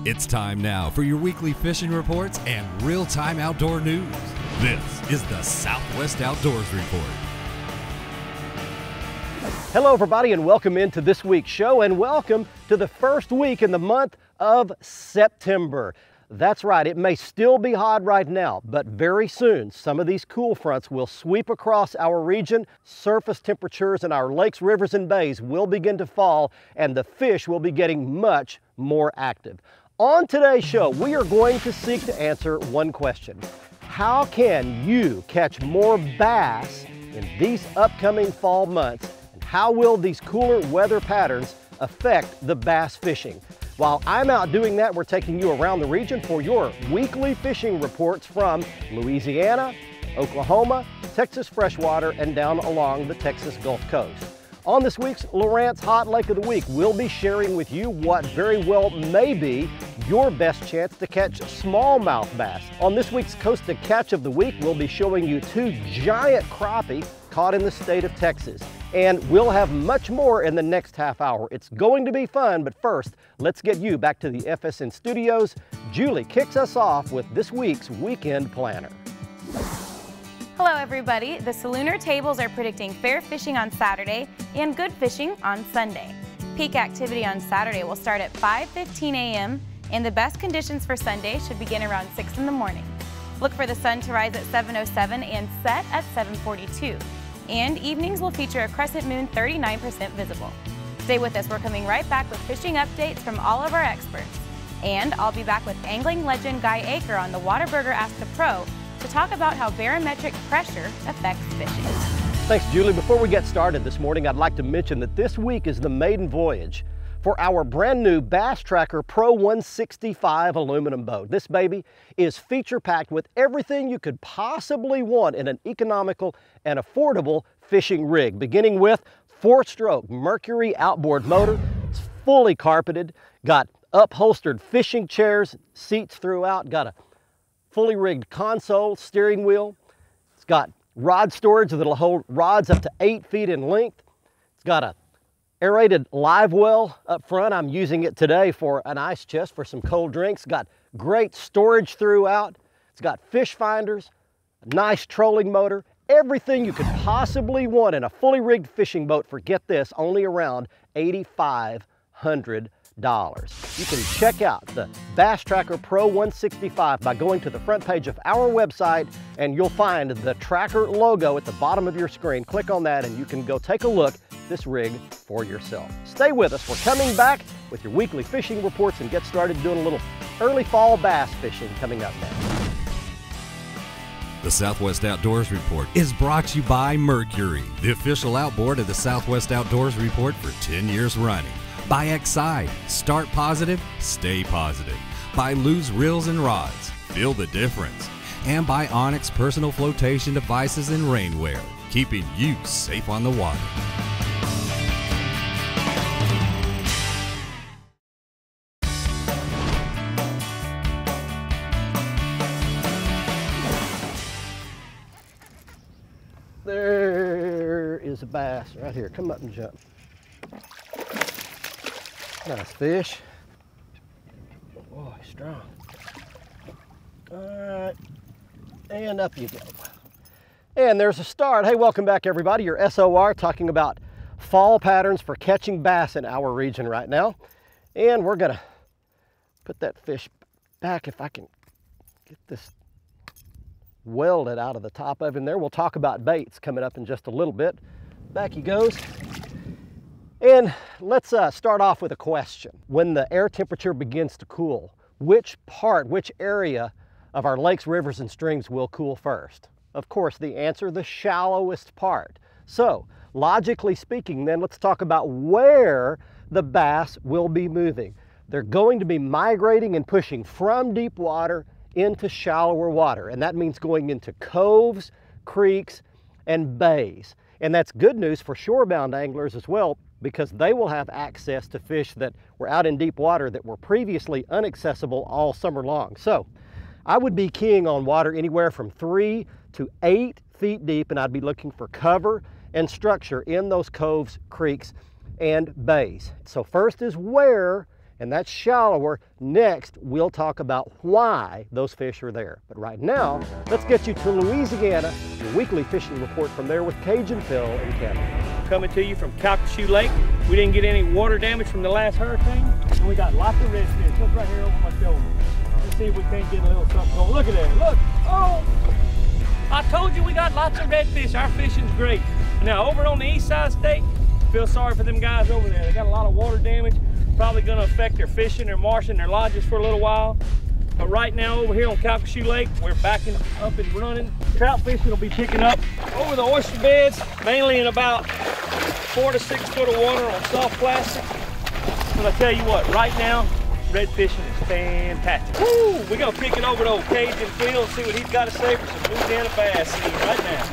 It's time now for your weekly fishing reports and real-time outdoor news. This is the Southwest Outdoors Report. Hello everybody and welcome into this week's show and welcome to the first week in the month of September. That's right, it may still be hot right now, but very soon some of these cool fronts will sweep across our region. Surface temperatures in our lakes, rivers, and bays will begin to fall and the fish will be getting much more active. On today's show, we are going to seek to answer one question. How can you catch more bass in these upcoming fall months? And how will these cooler weather patterns affect the bass fishing? While I'm out doing that, we're taking you around the region for your weekly fishing reports from Louisiana, Oklahoma, Texas freshwater, and down along the Texas Gulf Coast. On this week's Lowrance Hot Lake of the Week, we'll be sharing with you what very well may be your best chance to catch smallmouth bass. On this week's Coast to Catch of the Week, we'll be showing you two giant crappie caught in the state of Texas. And we'll have much more in the next half hour. It's going to be fun, but first, let's get you back to the FSN studios. Julie kicks us off with this week's Weekend Planner. Hello everybody, the Salooner tables are predicting fair fishing on Saturday and good fishing on Sunday. Peak activity on Saturday will start at 5:15 a.m. and the best conditions for Sunday should begin around 6 in the morning. Look for the sun to rise at 7:07 and set at 7:42. And evenings will feature a crescent moon 39% visible. Stay with us, we're coming right back with fishing updates from all of our experts. And I'll be back with angling legend Guy Aker on the Waterburger Ask the Pro to talk about how barometric pressure affects fishing. Thanks, Julie. Before we get started this morning, I'd like to mention that this week is the maiden voyage for our brand new Bass Tracker Pro 165 aluminum boat. This baby is feature packed with everything you could possibly want in an economical and affordable fishing rig, beginning with 4-stroke Mercury outboard motor. It's fully carpeted, got upholstered fishing chairs, seats throughout, got a fully rigged console, steering wheel. It's got rod storage that'll hold rods up to 8 feet in length. It's got a aerated live well up front. I'm using it today for an ice chest for some cold drinks. Got great storage throughout. It's got fish finders, a nice trolling motor, everything you could possibly want in a fully rigged fishing boat for, get this, only around $8,500. You can check out the Bass Tracker Pro 165 by going to the front page of our website and you'll find the Tracker logo at the bottom of your screen. Click on that and you can go take a look at this rig for yourself. Stay with us. We're coming back with your weekly fishing reports and get started doing a little early fall bass fishing coming up next. The Southwest Outdoors Report is brought to you by Mercury, the official outboard of the Southwest Outdoors Report for 10 years running. By Xide, start positive, stay positive. By Lew's Reels and Rods, feel the difference. And by Onyx Personal Flotation Devices and Rainwear, keeping you safe on the water. There is a bass right here. Come up and jump. Nice fish. Boy, strong. All right, and up you go. And there's a start. Hey, welcome back everybody. Your SOR talking about fall patterns for catching bass in our region right now. And we're gonna put that fish back if I can get this welded out of the top of him there. We'll talk about baits coming up in just a little bit. Back he goes. And let's start off with a question. When the air temperature begins to cool, which area of our lakes, rivers, and streams will cool first? Of course, the answer, the shallowest part. So, logically speaking, then let's talk about where the bass will be moving. They're going to be migrating and pushing from deep water into shallower water, and that means going into coves, creeks, and bays. And that's good news for shorebound anglers as well, because they will have access to fish that were out in deep water that were previously inaccessible all summer long. So I would be keying on water anywhere from 3 to 8 feet deep, and I'd be looking for cover and structure in those coves, creeks, and bays. So first is where, and that's shallower. Next, we'll talk about why those fish are there. But right now, let's get you to Louisiana, your weekly fishing report from there with Cajun Phil and Kevin. Coming to you from Calcasieu Lake. We didn't get any water damage from the last hurricane, and we got lots of redfish. Look right here over my shoulder. Let's see if we can't get a little something going. Look at that, look, oh! I told you we got lots of redfish. Our fishing's great. Now, over on the east side of the state, feel sorry for them guys over there. They got a lot of water damage. Probably gonna affect their fishing, their marshing, their lodges for a little while. But right now over here on Calcasieu Lake, we're backing up and running. Trout fishing will be picking up over the oyster beds, mainly in about 4 to 6 foot of water on soft plastic. But I tell you what, right now, red fishing is fantastic. Woo! We're gonna kick it over to old Cajun Phil and see what he's got to say for some Louisiana bass scene right now.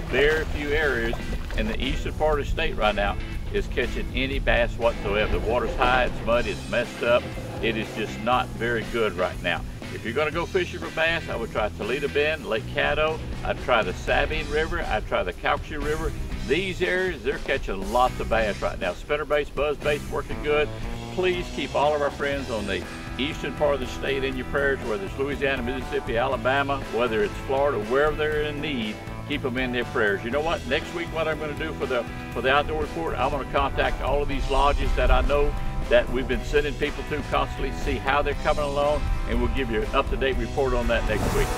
Very few areas in the eastern part of the state right now is catching any bass whatsoever. The water's high, it's muddy, it's messed up. It is just not very good right now. If you're gonna go fishing for bass, I would try Toledo Bend, Lake Caddo. I'd try the Sabine River, I'd try the Calcasieu River. These areas, they're catching lots of bass right now. Spinnerbaits, buzzbaits working good. Please keep all of our friends on the eastern part of the state in your prayers, whether it's Louisiana, Mississippi, Alabama, whether it's Florida, wherever they're in need. Keep them in their prayers. You know what? Next week, what I'm going to do for the outdoor report, I'm going to contact all of these lodges that I know that we've been sending people to constantly, see how they're coming along, and we'll give you an up-to-date report on that next week.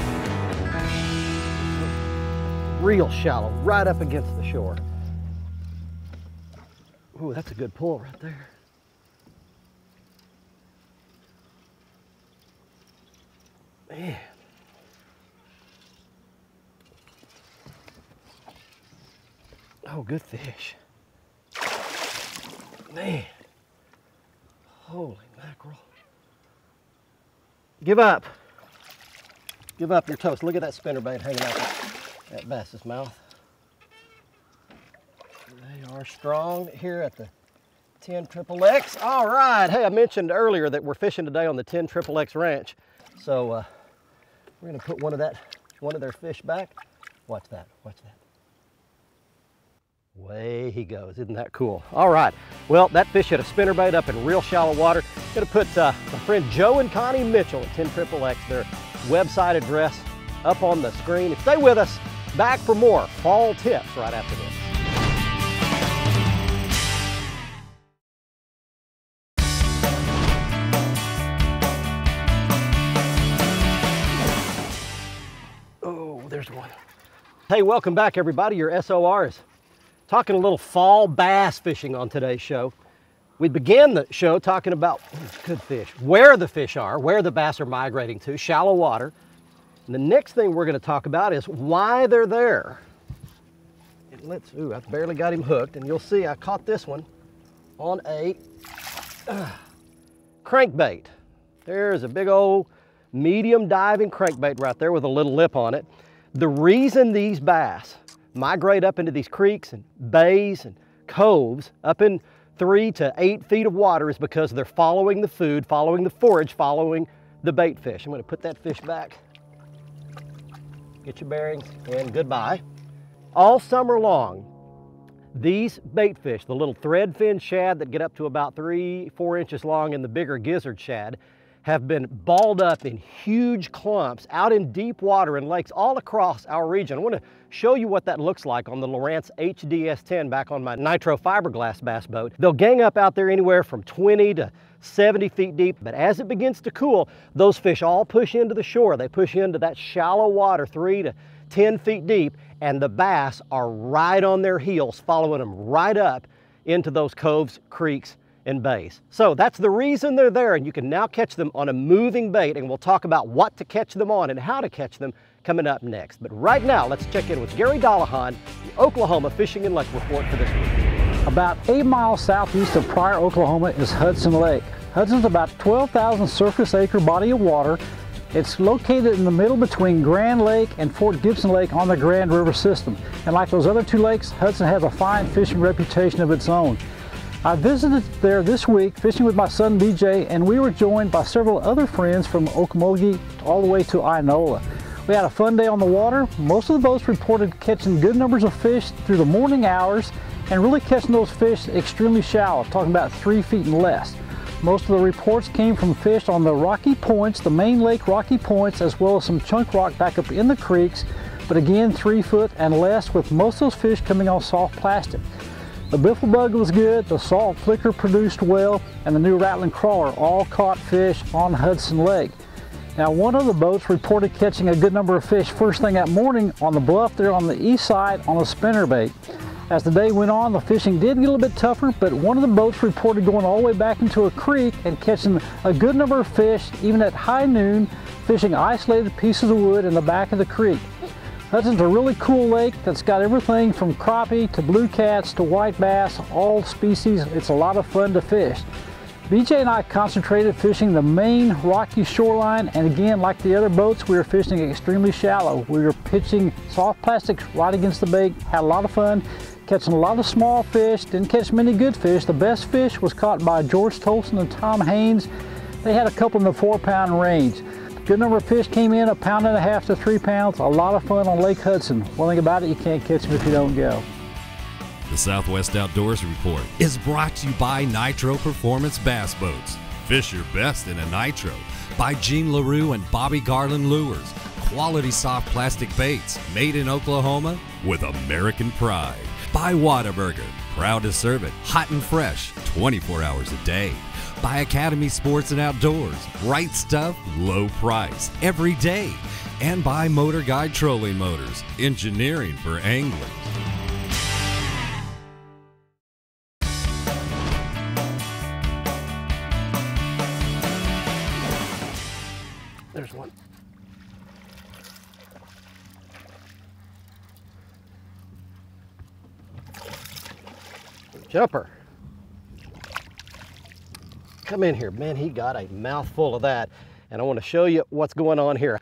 Real shallow, right up against the shore. Ooh, that's a good pull right there. Man. Oh, good fish. Man. Holy mackerel. Give up. Give up your toast. Look at that spinnerbait hanging out that bass's mouth. They are strong here at the 10XXX. All right. Hey, I mentioned earlier that we're fishing today on the 10XXX ranch. So we're going to put one of their fish back. Watch that. Watch that. Way he goes, isn't that cool? All right, well, that fish had a spinnerbait up in real shallow water. Gonna put my friend Joe and Connie Mitchell at 10XXX, their website address up on the screen. Stay with us, back for more fall tips right after this. Oh, there's one. Hey, welcome back everybody, your SORs. Talking a little fall bass fishing on today's show. We began the show talking about good fish, where the fish are, where the bass are migrating to, shallow water. And the next thing we're going to talk about is why they're there. And ooh, I barely got him hooked, and you'll see I caught this one on a crankbait. There's a big old medium diving crankbait right there with a little lip on it. The reason these bass migrate up into these creeks and bays and coves up in 3 to 8 feet of water is because they're following the food, following the forage, following the bait fish. I'm going to put that fish back, get your bearings, and goodbye. All summer long, these bait fish, the little threadfin shad that get up to about 3-4 inches long and the bigger gizzard shad, have been balled up in huge clumps out in deep water in lakes all across our region. I want to show you what that looks like on the Lowrance HDS-10 back on my nitro fiberglass bass boat. They'll gang up out there anywhere from 20 to 70 feet deep, but as it begins to cool, those fish all push into the shore. They push into that shallow water, 3 to 10 feet deep, and the bass are right on their heels, following them right up into those coves, creeks, and bays. So that's the reason they're there, and you can now catch them on a moving bait, and we'll talk about what to catch them on and how to catch them coming up next. But right now, let's check in with Gary Dollahan, the Oklahoma Fishing and Lake Report for this week. About 8 miles southeast of Pryor, Oklahoma is Hudson Lake. Hudson's about 12,000 surface acre body of water. It's located in the middle between Grand Lake and Fort Gibson Lake on the Grand River system. And like those other two lakes, Hudson has a fine fishing reputation of its own. I visited there this week fishing with my son BJ, and we were joined by several other friends from Okmulgee all the way to Inola. We had a fun day on the water. Most of the boats reported catching good numbers of fish through the morning hours, and really catching those fish extremely shallow, talking about 3 feet and less. Most of the reports came from fish on the rocky points, the main lake rocky points, as well as some chunk rock back up in the creeks, but again 3 foot and less, with most of those fish coming on soft plastic. The biffle bug was good, the salt flicker produced well, and the new rattling crawler all caught fish on Hudson Lake. Now, one of the boats reported catching a good number of fish first thing that morning on the bluff there on the east side on a spinnerbait. As the day went on, the fishing did get a little bit tougher, but one of the boats reported going all the way back into a creek and catching a good number of fish, even at high noon, fishing isolated pieces of wood in the back of the creek. Hudson's a really cool lake that's got everything from crappie to blue cats to white bass, all species. It's a lot of fun to fish. BJ and I concentrated fishing the main rocky shoreline, and again, like the other boats, we were fishing extremely shallow. We were pitching soft plastics right against the bait, had a lot of fun, catching a lot of small fish, didn't catch many good fish. The best fish was caught by George Tolson and Tom Haynes. They had a couple in the 4-pound range. Good number of fish came in, 1.5 pounds to 3 pounds. A lot of fun on Lake Hudson. One thing about it, you can't catch them if you don't go. The Southwest Outdoors Report is brought to you by Nitro Performance Bass Boats. Fish your best in a Nitro. By Gene LaRue and Bobby Garland Lures. Quality soft plastic baits made in Oklahoma with American pride. By Whataburger, proud to serve it hot and fresh 24 hours a day. By Academy Sports and Outdoors, right stuff, low price, every day. And by Motor Guide Trolling Motors, engineering for anglers. There's one. Jumper. Come in here. Man, he got a mouthful of that. And I want to show you what's going on here.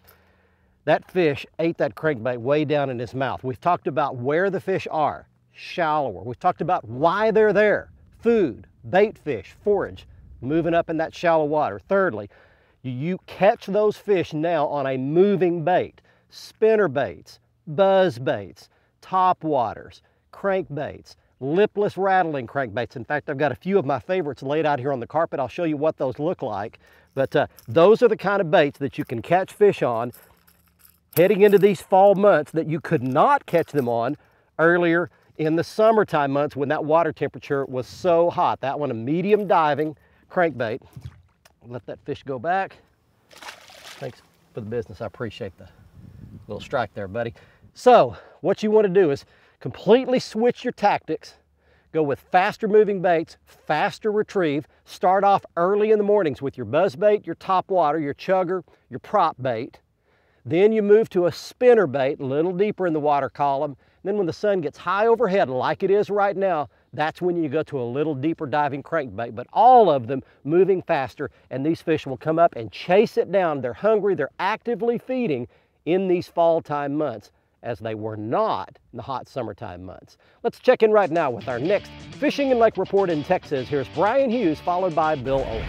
That fish ate that crankbait way down in his mouth. We've talked about where the fish are, shallower. We've talked about why they're there. Food, bait fish, forage, moving up in that shallow water. Thirdly, you catch those fish now on a moving bait. Spinner baits, buzz baits, top waters, crankbaits, lipless rattling crankbaits. In fact, I've got a few of my favorites laid out here on the carpet. I'll show you what those look like. But those are the kind of baits that you can catch fish on heading into these fall months that you could not catch them on earlier in the summertime months when that water temperature was so hot. That one, a medium diving crankbait. Let that fish go back. Thanks for the business. I appreciate the little strike there, buddy. So what you want to do is completely switch your tactics. Go with faster moving baits, faster retrieve. Start off early in the mornings with your buzz bait, your top water, your chugger, your prop bait. Then you move to a spinner bait, a little deeper in the water column. Then when the sun gets high overhead, like it is right now, that's when you go to a little deeper diving crankbait. But all of them moving faster, and these fish will come up and chase it down. They're hungry, they're actively feeding in these fall time months, as they were not in the hot summertime months. Let's check in right now with our next Fishing and Lake Report in Texas. Here's Brian Hughes, followed by Bill Olson.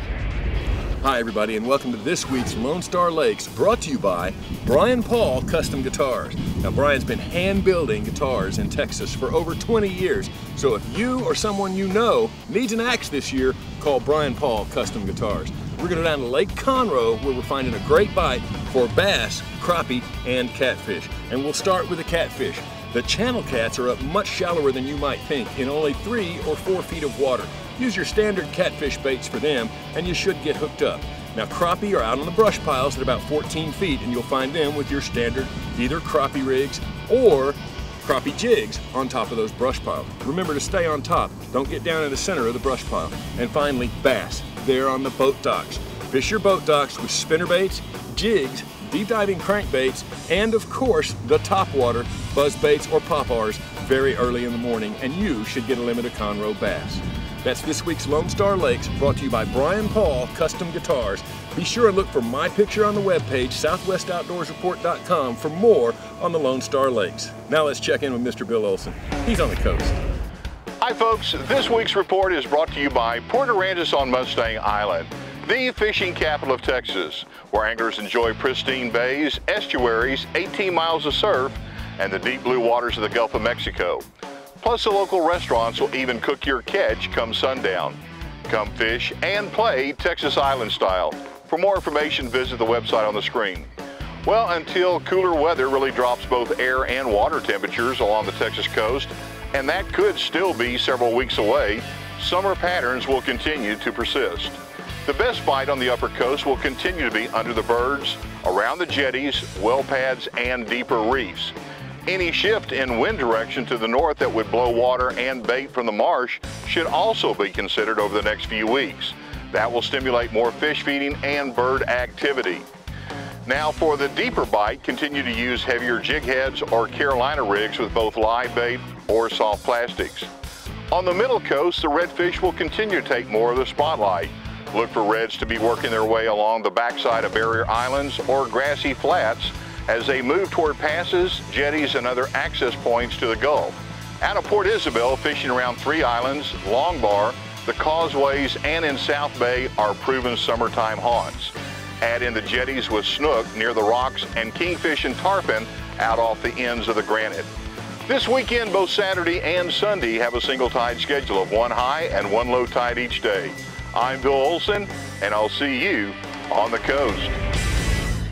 Hi everybody, and welcome to this week's Lone Star Lakes, brought to you by Brian Paul Custom Guitars. Now Brian's been hand building guitars in Texas for over 20 years, so if you or someone you know needs an axe this year, call Brian Paul Custom Guitars. We're going to go down to Lake Conroe where we're finding a great bite for bass, crappie, and catfish. And we'll start with the catfish. The channel cats are up much shallower than you might think, in only 3 or 4 feet of water. Use your standard catfish baits for them and you should get hooked up. Now crappie are out on the brush piles at about 14 feet and you'll find them with your standard either crappie rigs or crappie jigs on top of those brush piles. Remember to stay on top, don't get down in the center of the brush pile. And finally, bass. They're on the boat docks. Fish your boat docks with spinner baits, jigs, deep diving crankbaits, and of course the top water, buzz baits or pop-ars very early in the morning, and you should get a limit of Conroe bass. That's this week's Lone Star Lakes, brought to you by Brian Paul Custom Guitars. Be sure and look for my picture on the webpage, southwestoutdoorsreport.com, for more on the Lone Star Lakes. Now let's check in with Mr. Bill Olson. He's on the coast. Hi folks, this week's report is brought to you by Port Aransas on Mustang Island, the fishing capital of Texas, where anglers enjoy pristine bays, estuaries, 18 miles of surf, and the deep blue waters of the Gulf of Mexico. Plus, the local restaurants will even cook your catch come sundown. Come fish and play Texas Island style. For more information, visit the website on the screen. Well, until cooler weather really drops both air and water temperatures along the Texas coast, and that could still be several weeks away, summer patterns will continue to persist. The best bite on the upper coast will continue to be under the birds, around the jetties, well pads, and deeper reefs. Any shift in wind direction to the north that would blow water and bait from the marsh should also be considered over the next few weeks. That will stimulate more fish feeding and bird activity. Now for the deeper bite, continue to use heavier jig heads or Carolina rigs with both live bait or soft plastics. On the middle coast, the redfish will continue to take more of the spotlight. Look for reds to be working their way along the backside of barrier islands or grassy flats as they move toward passes, jetties, and other access points to the Gulf. Out of Port Isabel, fishing around 3 Islands, Long Bar, the causeways, and in South Bay are proven summertime haunts. Add in the jetties with snook near the rocks and kingfish and tarpon out off the ends of the granite. This weekend, both Saturday and Sunday have a single tide schedule of 1 high and 1 low tide each day. I'm Bill Olson, and I'll see you on the coast.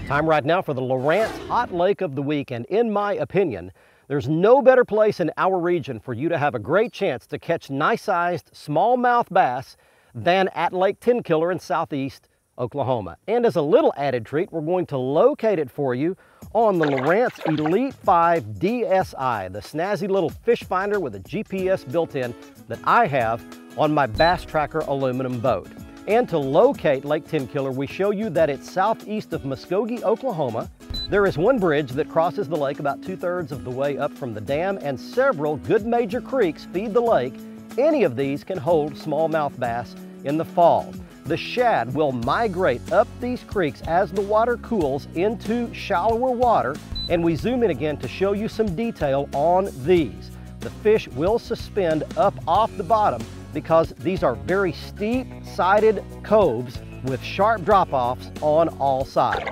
Time right now for the Lawrence Hot Lake of the Week, and in my opinion, there's no better place in our region for you to have a great chance to catch nice-sized smallmouth bass than at Lake Tenkiller in southeast Oklahoma. And as a little added treat, we're going to locate it for you on the Lawrence Elite 5 DSI, the snazzy little fish finder with a GPS built in that I have on my Bass Tracker aluminum boat. And to locate Lake Tenkiller, we show you that it's southeast of Muskogee, Oklahoma. There is one bridge that crosses the lake about 2/3 of the way up from the dam, and several good major creeks feed the lake. Any of these can hold smallmouth bass in the fall. The shad will migrate up these creeks as the water cools into shallower water, and we zoom in again to show you some detail on these. The fish will suspend up off the bottom because these are very steep-sided coves with sharp drop-offs on all sides.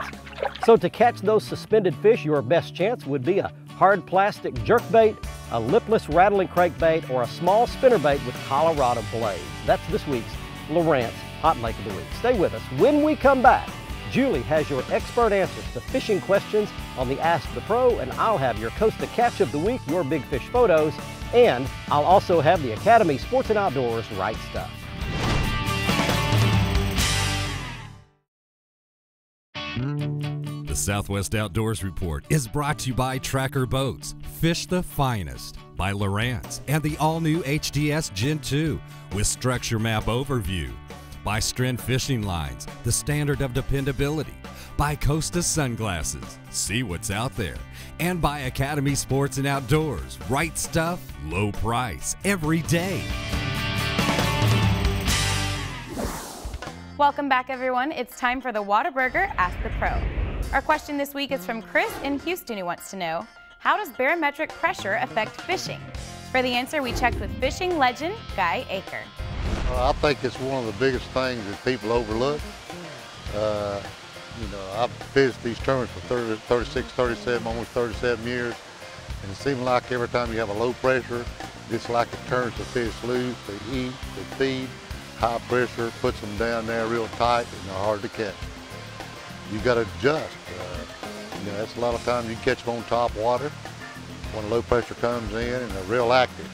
So to catch those suspended fish, your best chance would be a hard plastic jerkbait, a lipless rattling crankbait, or a small spinnerbait with Colorado blades. That's this week's Lawrence Hot Lake of the Week. Stay with us. When we come back, Julie has your expert answers to fishing questions on the Ask the Pro, and I'll have your Costa Catch of the Week, your big fish photos, and I'll also have the Academy Sports and Outdoors Right Stuff. The Southwest Outdoors Report is brought to you by Tracker Boats, Fish the Finest, by Lawrence, and the all-new HDS Gen 2 with Structure Map Overview, by Stren Fishing Lines, the standard of dependability, by Costa Sunglasses, see what's out there, and by Academy Sports and Outdoors, right stuff, low price, every day. Welcome back, everyone. It's time for the Whataburger Ask the Pro. Our question this week is from Chris in Houston, who wants to know, how does barometric pressure affect fishing? For the answer, we checked with fishing legend Guy Aker. I think it's one of the biggest things that people overlook. You know, I've fished these tournaments for 36, 37, almost 37 years, and it seems like every time you have a low pressure, it's like it turns the fish loose, they eat, they feed. High pressure puts them down there real tight and they're hard to catch. You got to adjust. You know, that's a lot of times you catch them on top water when low pressure comes in and they're real active.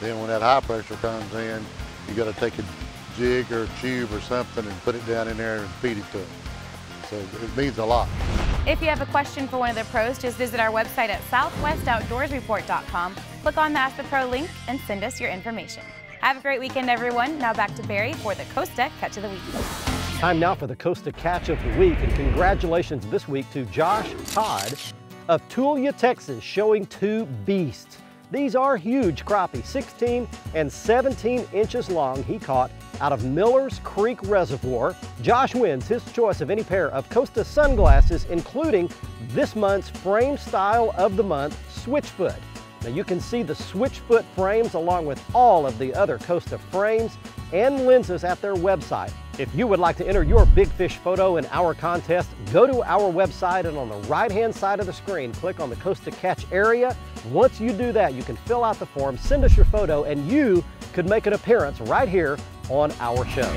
Then when that high pressure comes in, you got to take a jig or a tube or something and put it down in there and feed it to them. So it means a lot. If you have a question for one of the pros, just visit our website at southwestoutdoorsreport.com, click on the Ask the Pro link, and send us your information. Have a great weekend, everyone. Now back to Barry for the Costa Catch of the Week. Time now for the Costa Catch of the Week, and congratulations this week to Josh Todd of Tulia, Texas, showing 2 beasts. These are huge crappie, 16 and 17 inches long. He caught out of Miller's Creek Reservoir. Josh wins his choice of any pair of Costa sunglasses, including this month's frame style of the month, Switchfoot. Now you can see the Switchfoot frames along with all of the other Costa frames and lenses at their website. If you would like to enter your big fish photo in our contest, go to our website and on the right-hand side of the screen, click on the Costa Catch area, Once you do that, you can fill out the form, send us your photo, and you could make an appearance right here on our show.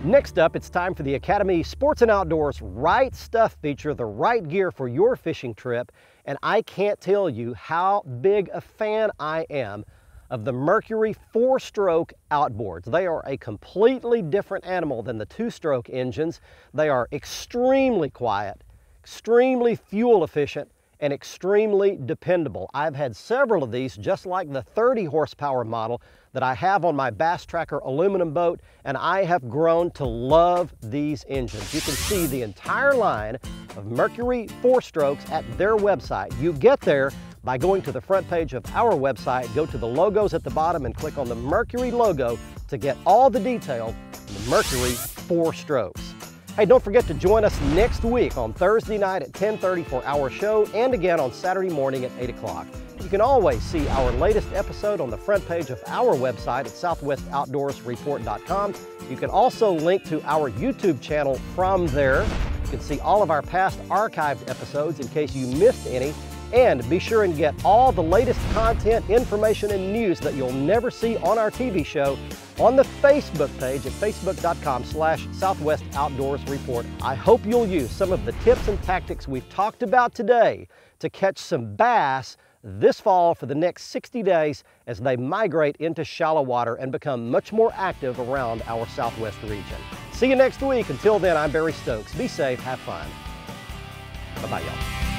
Next up, it's time for the Academy Sports and Outdoors Right Stuff feature, the right gear for your fishing trip. And I can't tell you how big a fan I am of the Mercury 4-stroke outboards. They are a completely different animal than the 2-stroke engines. They are extremely quiet, extremely fuel efficient, and extremely dependable. I've had several of these, just like the 30 horsepower model that I have on my Bass Tracker aluminum boat, and I have grown to love these engines. You can see the entire line of Mercury 4-strokes at their website. You get there by going to the front page of our website, go to the logos at the bottom and click on the Mercury logo to get all the detail on the Mercury 4-strokes. Hey, don't forget to join us next week on Thursday night at 10:30 for our show, and again on Saturday morning at 8 o'clock. You can always see our latest episode on the front page of our website at southwestoutdoorsreport.com. You can also link to our YouTube channel from there. You can see all of our past archived episodes in case you missed any. And be sure and get all the latest content, information, and news that you'll never see on our TV show on the Facebook page at facebook.com/Southwest Outdoors Report. I hope you'll use some of the tips and tactics we've talked about today to catch some bass this fall for the next 60 days as they migrate into shallow water and become much more active around our Southwest region. See you next week. Until then, I'm Barry Stokes. Be safe, have fun. Bye-bye, y'all.